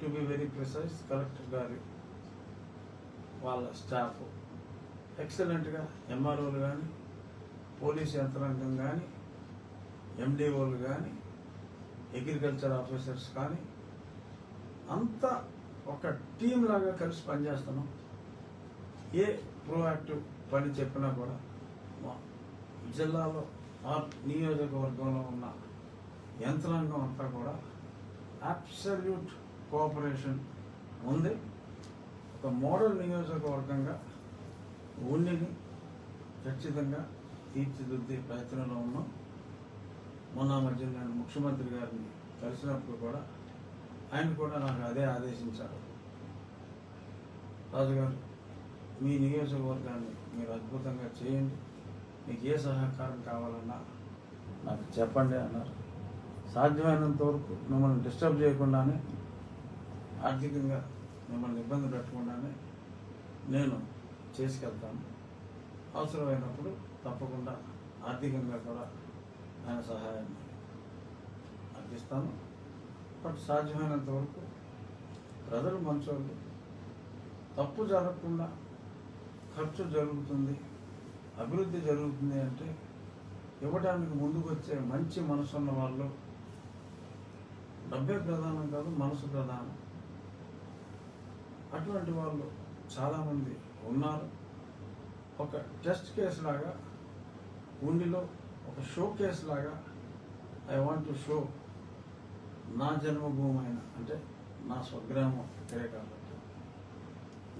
To be very precise collector గారి వాళ్ళ staff ఎక్సలెంట్గా, ఎంఆర్ఓలు కానీ, పోలీస్ యంత్రాంగం కానీ, ఎండిఓలు కానీ, అగ్రికల్చర్ ఆఫీసర్స్ కానీ అంతా ఒక టీం లాగా కలిసి పనిచేస్తున్నాం. ఏ ప్రోయాక్టివ్ పని చెప్పినా కూడా మా జిల్లాలో ఆ నియోజకవర్గంలో ఉన్న యంత్రాంగం అంతా కూడా అబ్సల్యూట్ కోఆపరేషన్ ఉంది. ఒక మోడల్ నియోజకవర్గంగా ఉండిని ఖచ్చితంగా తీర్చిదిద్దే ప్రయత్నంలో ఉన్నాం. మొన్న మధ్య నేను ముఖ్యమంత్రి గారిని కలిసినప్పుడు కూడా ఆయన కూడా నాకు అదే ఆదేశించారు. రాజుగారు, మీ నియోజకవర్గాన్ని మీరు అద్భుతంగా చేయండి, మీకు ఏ సహకారం కావాలన్నా నాకు చెప్పండి అన్నారు. సాధ్యమైనంత వరకు మిమ్మల్ని డిస్టర్బ్ చేయకుండానే, ఆర్థికంగా మిమ్మల్ని ఇబ్బంది పెట్టకుండానే నేను చేసుకెళ్తాను. అవసరమైనప్పుడు తప్పకుండా ఆర్థికంగా కూడా ఆయన సహాయాన్ని అందిస్తాను. బట్ సాధ్యమైనంత వరకు ప్రజలు మంచోళ్ళు, తప్పు జరగకుండా ఖర్చు జరుగుతుంది, అభివృద్ధి జరుగుతుంది అంటే ఇవ్వడానికి ముందుకు వచ్చే మంచి మనసు ఉన్న వాళ్ళు, డబ్బే ప్రధానం కాదు మనసు ప్రధానం, అటువంటి వాళ్ళు చాలామంది ఉన్నారు. ఒక టెస్ట్ కేసు లాగా ఉండిలో ఒక షో కేసు లాగా ఐ వాంట్ టు షో నా జన్మభూమి అయిన, అంటే నా స్వగ్రామం ఇక్కడే కాబట్టి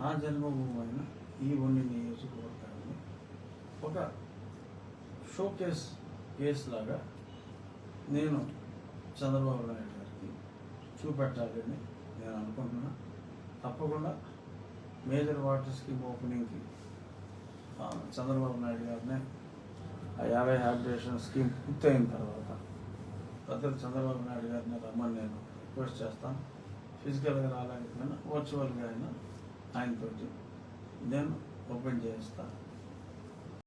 నా జన్మభూమి అయిన ఈ ఉండి నియోజకవర్గాన్ని ఒక షో కేసు లాగా నేను చంద్రబాబు నాయుడు గారికి చూపెట్టాలని నేను అనుకుంటున్నా. తప్పకుండా మేజర్ వాటర్ స్కీమ్ ఓపెనింగ్కి చంద్రబాబు నాయుడు గారిని ఆ 50 హ్యాబిటేషన్ స్కీమ్ పూర్తయిన తర్వాత పెద్దలు చంద్రబాబు నాయుడు గారిని రమ్మని నేను రిక్వెస్ట్ చేస్తాను. ఫిజికల్గా రాలేకపోయినా వర్చువల్గా అయినా ఆయనతోటి నేను ఓపెన్ చేయిస్తాను.